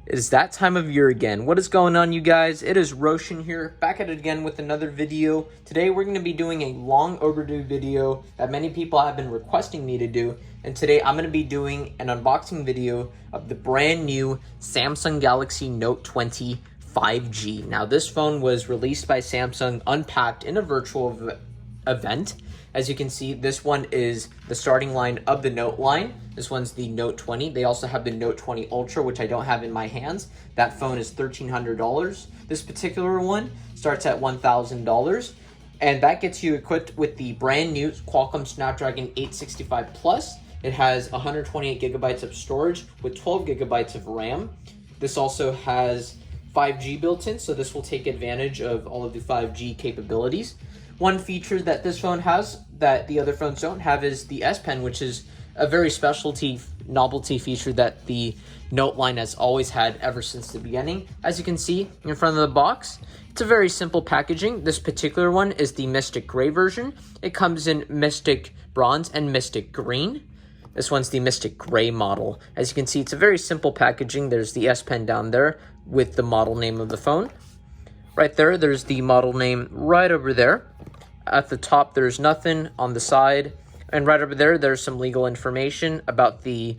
It is that time of year again. What is going on, you guys? It is Roshan here, back at it again with another video. Today we're going to be doing a long overdue video that many people have been requesting me to do. And today I'm going to be doing an unboxing video of the brand new Samsung Galaxy Note 20 5G. Now this phone was released by Samsung unpacked in a virtual event. As you can see, this one is the starting line of the Note line. This one's the Note 20. They also have the Note 20 Ultra, which I don't have in my hands. That phone is $1,300. This particular one starts at $1,000. And that gets you equipped with the brand new Qualcomm Snapdragon 865 Plus. It has 128 gigabytes of storage with 12 gigabytes of RAM. This also has 5G built in, so this will take advantage of all of the 5G capabilities. One feature that this phone has that the other phones don't have is the S Pen, which is a very specialty novelty feature that the Note line has always had ever since the beginning. As you can see in front of the box, it's a very simple packaging. This particular one is the Mystic Gray version. It comes in Mystic Bronze and Mystic Green. This one's the Mystic Gray model. As you can see, it's a very simple packaging. There's the S Pen down there with the model name of the phone. Right there, there's the model name right over there. At the top, there's nothing. On the side and right over there, there's some legal information about the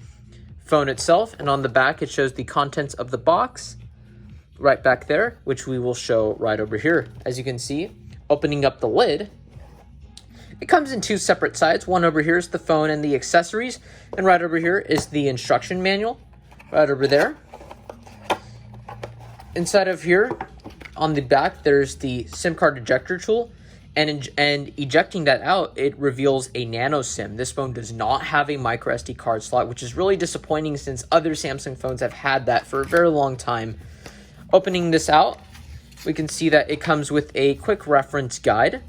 phone itself. And on the back, it shows the contents of the box right back there, which we will show right over here. As you can see, opening up the lid, it comes in two separate sides. One over here is the phone and the accessories. And right over here is the instruction manual. Right over there. Inside of here, on the back, there's the SIM card ejector tool. And ejecting that out, it reveals a nano SIM. This phone does not have a micro SD card slot, which is really disappointing since other Samsung phones have had that for a very long time. Opening this out, we can see that it comes with a quick reference guide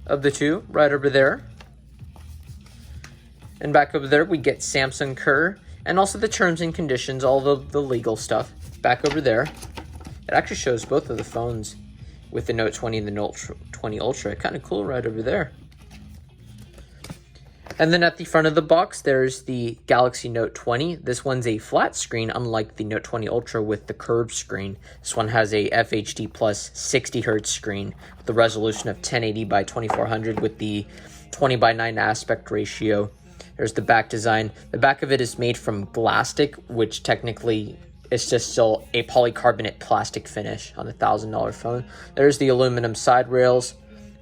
of the two right over there. And back over there, we get Samsung Cur and also the terms and conditions, all the legal stuff. Back over there, it actually shows both of the phones with the Note 20 and the Note 20 Ultra. Kind of cool right over there. And then at the front of the box, there's the Galaxy Note 20. This one's a flat screen, unlike the Note 20 Ultra with the curved screen. This one has a FHD plus 60 Hz screen with the resolution of 1080 by 2400 with the 20:9 aspect ratio. There's the back design. The back of it is made from plastic, which technically it's just still a polycarbonate plastic finish on a $1,000 phone. There's the aluminum side rails,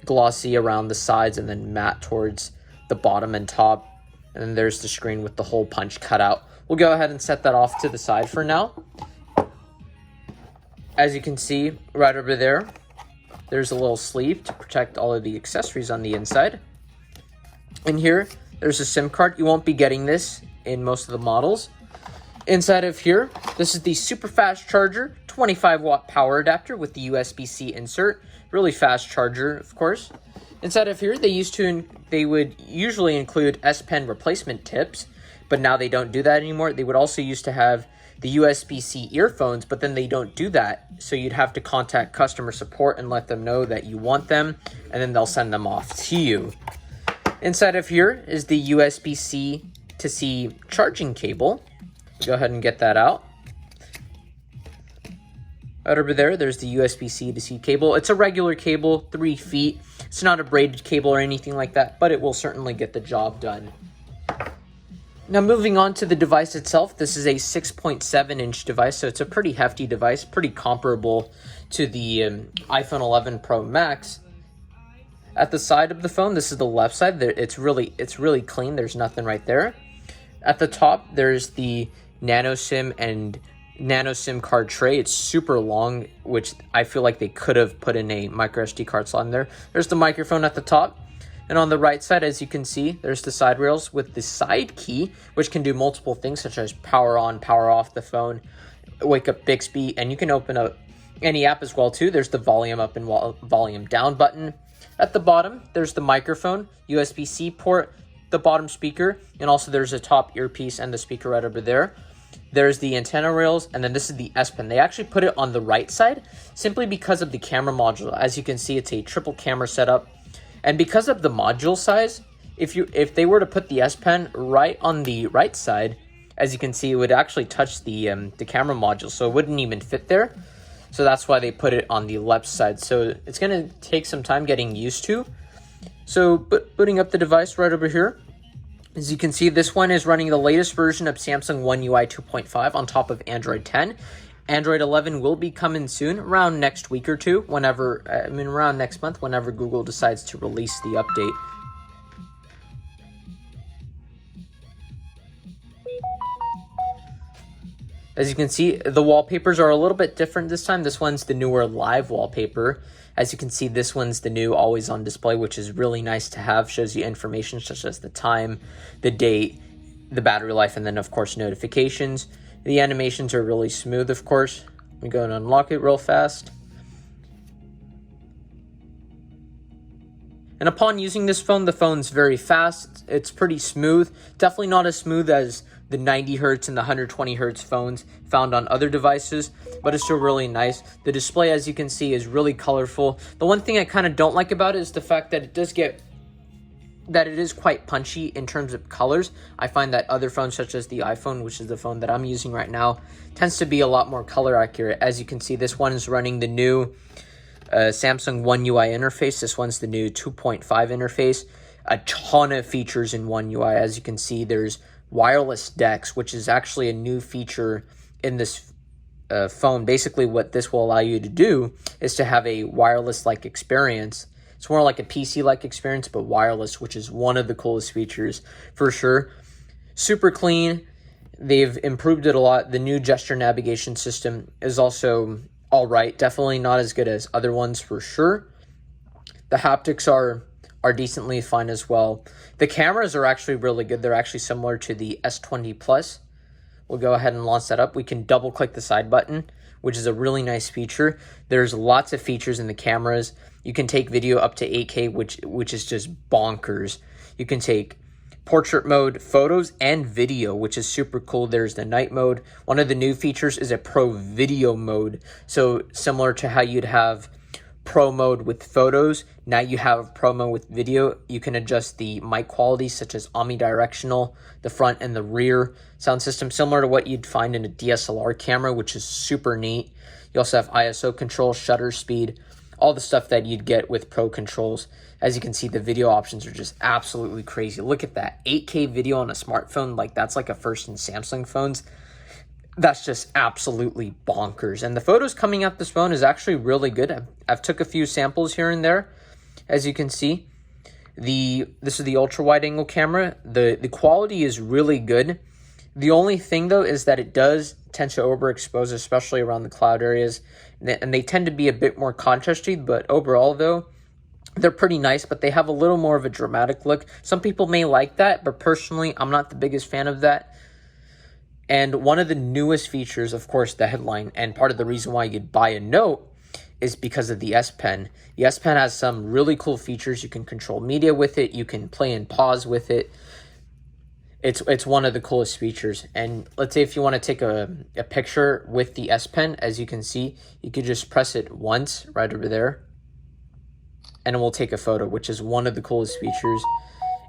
glossy around the sides and then matte towards the bottom and top. And then there's the screen with the hole punch cut out. We'll go ahead and set that off to the side for now. As you can see right over there, there's a little sleeve to protect all of the accessories on the inside. And here, there's a SIM card. You won't be getting this in most of the models. Inside of here, this is the super fast charger, 25 watt power adapter with the USB-C insert. Really fast charger, of course. Inside of here, they would usually include S Pen replacement tips, but now they don't do that anymore. They would also used to have the USB-C earphones, but then they don't do that. So you'd have to contact customer support and let them know that you want them, and then they'll send them off to you. Inside of here is the USB-C to C charging cable. Go ahead and get that out. Right over there, there's the USB-C to C cable. It's a regular cable, 3 feet. It's not a braided cable or anything like that, but it will certainly get the job done. Now moving on to the device itself, this is a 6.7-inch device, so it's a pretty hefty device, pretty comparable to the iPhone 11 Pro Max. At the side of the phone, this is the left side. It's really clean. There's nothing right there. At the top, there's the nano SIM and nano SIM card tray. It's super long, which I feel like they could have put in a micro SD card slot in there. There's the microphone at the top. And on the right side, as you can see, there's the side rails with the side key, which can do multiple things such as power on, power off the phone, wake up Bixby, and you can open up any app as well too. There's the volume up and volume down button. At the bottom, there's the microphone, USB-C port, the bottom speaker, and also there's a top earpiece and the speaker right over there. There's the antenna rails, and then this is the S Pen. They actually put it on the right side simply because of the camera module. As you can see, it's a triple camera setup. And because of the module size, if they were to put the S Pen right on the right side, as you can see, it would actually touch the camera module, so it wouldn't even fit there. So that's why they put it on the left side. So it's going to take some time getting used to. So booting up the device right over here. As you can see, this one is running the latest version of Samsung One UI 2.5 on top of Android 10. Android 11 will be coming soon, around next week or two, around next month, whenever Google decides to release the update. As you can see, the wallpapers are a little bit different this time. This one's the newer live wallpaper. As you can see, this one's the new always on display, which is really nice to have. Shows you information such as the time, the date, the battery life, and then of course notifications. The animations are really smooth, of course. Let me go and unlock it real fast. And upon using this phone, the phone's very fast. It's pretty smooth. Definitely not as smooth as the 90 hertz and the 120 hertz phones found on other devices, but it's still really nice. The display, as you can see, is really colorful. The one thing I kind of don't like about it is the fact that it is quite punchy in terms of colors. I find that other phones such as the iPhone, which is the phone that I'm using right now, tends to be a lot more color accurate. As you can see, this one is running the new Samsung One UI interface. This one's the new 2.5 interface. A ton of features in One UI. As you can see, there's wireless DeX, which is actually a new feature in this phone. Basically, what this will allow you to do is to have a wireless-like experience. It's more like a PC-like experience, but wireless, which is one of the coolest features for sure. Super clean. They've improved it a lot. The new gesture navigation system is also all right. Definitely not as good as other ones for sure. The haptics are decently fine as well. The cameras are actually really good. They're actually similar to the S20 Plus. We'll go ahead and launch that up. We can double click the side button, which is a really nice feature. There's lots of features in the cameras. You can take video up to 8K, which is just bonkers. You can take portrait mode, photos, and video, which is super cool. There's the night mode. One of the new features is a pro video mode. So similar to how you'd have pro mode with photos, now you have pro mode with video. You can adjust the mic quality, such as omnidirectional, the front and the rear sound system, similar to what you'd find in a DSLR camera, which is super neat. You also have ISO control, shutter speed, all the stuff that you'd get with pro controls. As you can see, the video options are just absolutely crazy. Look at that, 8K video on a smartphone. Like, that's like a first in Samsung phones. That's just absolutely bonkers. And the photos coming out this phone is actually really good. I've took a few samples here and there. As you can see, this is the ultra wide angle camera. The quality is really good. The only thing though is that it does tend to overexpose, especially around the cloud areas, and they tend to be a bit more contrasty. But overall though, they're pretty nice, but they have a little more of a dramatic look. Some people may like that, but personally, I'm not the biggest fan of that. And one of the newest features, of course, the headline, and part of the reason why you'd buy a Note is because of the S Pen. The S Pen has some really cool features. You can control media with it. You can play and pause with it. It's one of the coolest features. And let's say if you want to take a picture with the S Pen, as you can see, you could just press it once right over there, and it will take a photo, which is one of the coolest features.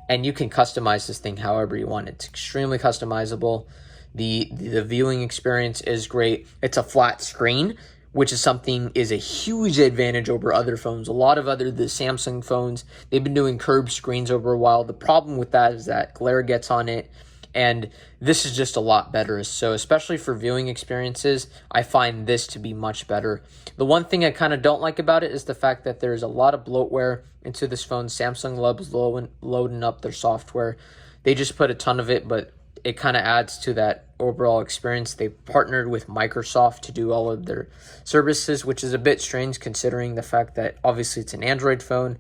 And you can customize this thing however you want. It's extremely customizable. The viewing experience is great. It's a flat screen, which is a huge advantage over other phones. A lot of the Samsung phones, they've been doing curved screens over a while. The problem with that is that glare gets on it, and this is just a lot better. So especially for viewing experiences, I find this to be much better. The one thing I kind of don't like about it is the fact that there's a lot of bloatware into this phone. Samsung loves loading up their software. They just put a ton of it, but it kind of adds to that overall experience. They partnered with Microsoft to do all of their services, which is a bit strange considering the fact that obviously it's an Android phone,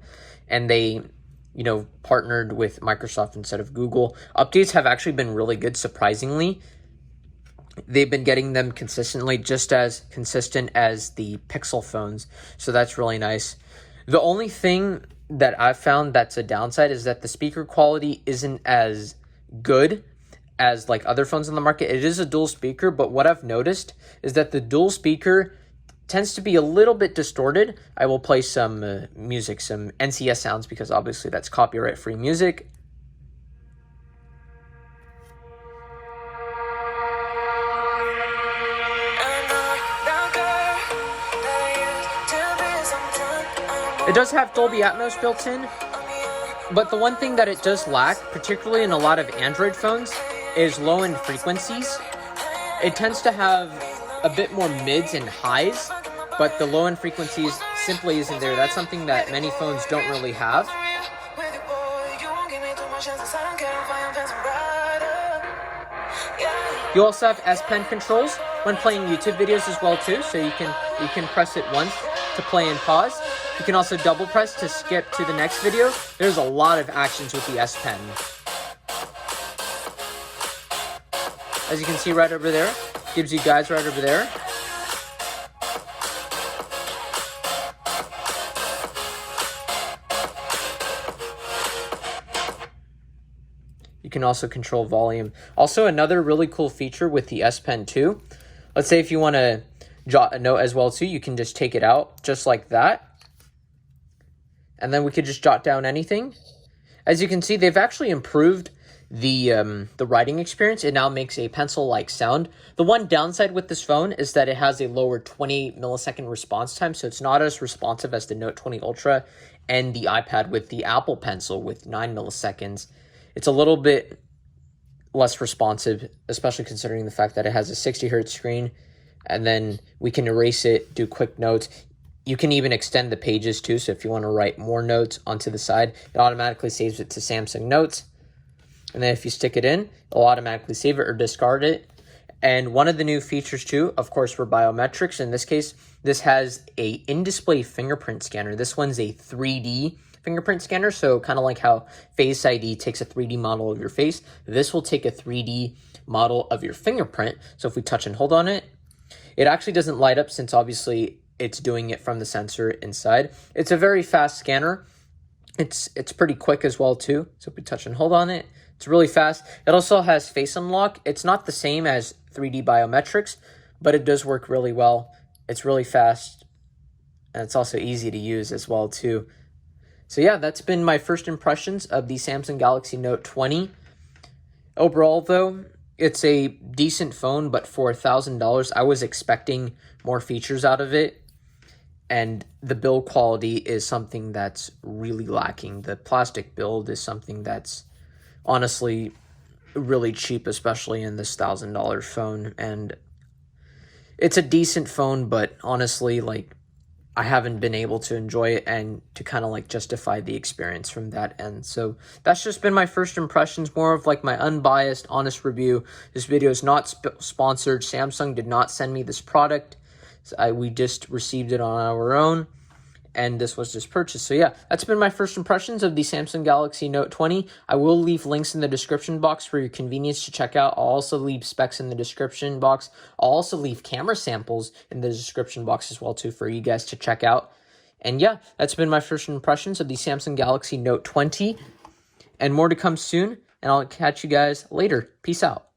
and they, partnered with Microsoft instead of Google. Updates have actually been really good, surprisingly. They've been getting them consistently, just as consistent as the Pixel phones, so that's really nice. The only thing that I've found that's a downside is that the speaker quality isn't as good as like other phones on the market. It is a dual speaker, but what I've noticed is that the dual speaker tends to be a little bit distorted. I will play some music, some NCS sounds, because obviously that's copyright free music. It does have Dolby Atmos built in, but the one thing that it does lack, particularly in a lot of Android phones, is low-end frequencies. It tends to have a bit more mids and highs, but the low-end frequencies simply isn't there. That's something that many phones don't really have. You also have S Pen controls when playing YouTube videos as well too, so you can press it once to play and pause. You can also double press to skip to the next video. There's a lot of actions with the S Pen. As you can see right over there, gives you guides right over there. You can also control volume. Also, another really cool feature with the S Pen too. Let's say if you want to jot a note as well too, you can just take it out just like that. And then we could just jot down anything. As you can see, they've actually improved the writing experience. It now makes a pencil-like sound. The one downside with this phone is that it has a lower 20 millisecond response time, so it's not as responsive as the Note 20 Ultra and the iPad with the Apple Pencil with 9 milliseconds. It's a little bit less responsive, especially considering the fact that it has a 60 hertz screen, and then we can erase it, do quick notes. You can even extend the pages too, so if you want to write more notes onto the side, it automatically saves it to Samsung Notes. And then if you stick it in, it'll automatically save it or discard it. And one of the new features too, of course, were biometrics. In this case, this has a in-display fingerprint scanner. This one's a 3D fingerprint scanner, so kind of like how Face ID takes a 3D model of your face, this will take a 3D model of your fingerprint. So if we touch and hold on it, it actually doesn't light up since obviously it's doing it from the sensor inside. It's a very fast scanner. It's pretty quick as well too. So if we touch and hold on it, it's really fast. It also has face unlock. It's not the same as 3D biometrics, but it does work really well. It's really fast, and it's also easy to use as well too. So yeah, that's been my first impressions of the Samsung Galaxy Note 20. Overall though, it's a decent phone, but for $1,000, I was expecting more features out of it. And the build quality is something that's really lacking. The plastic build is something that's honestly really cheap, especially in this $1,000 phone. And it's a decent phone, but honestly, like, I haven't been able to enjoy it and to kind of like justify the experience from that end. So that's just been my first impressions, more of like my unbiased, honest review. This video is not sponsored. Samsung did not send me this product. So we just received it on our own, and this was just purchased. So yeah, that's been my first impressions of the Samsung Galaxy Note 20. I will leave links in the description box for your convenience to check out. I'll also leave specs in the description box. I'll also leave camera samples in the description box as well too for you guys to check out. And yeah, that's been my first impressions of the Samsung Galaxy Note 20, and more to come soon, and I'll catch you guys later. Peace out.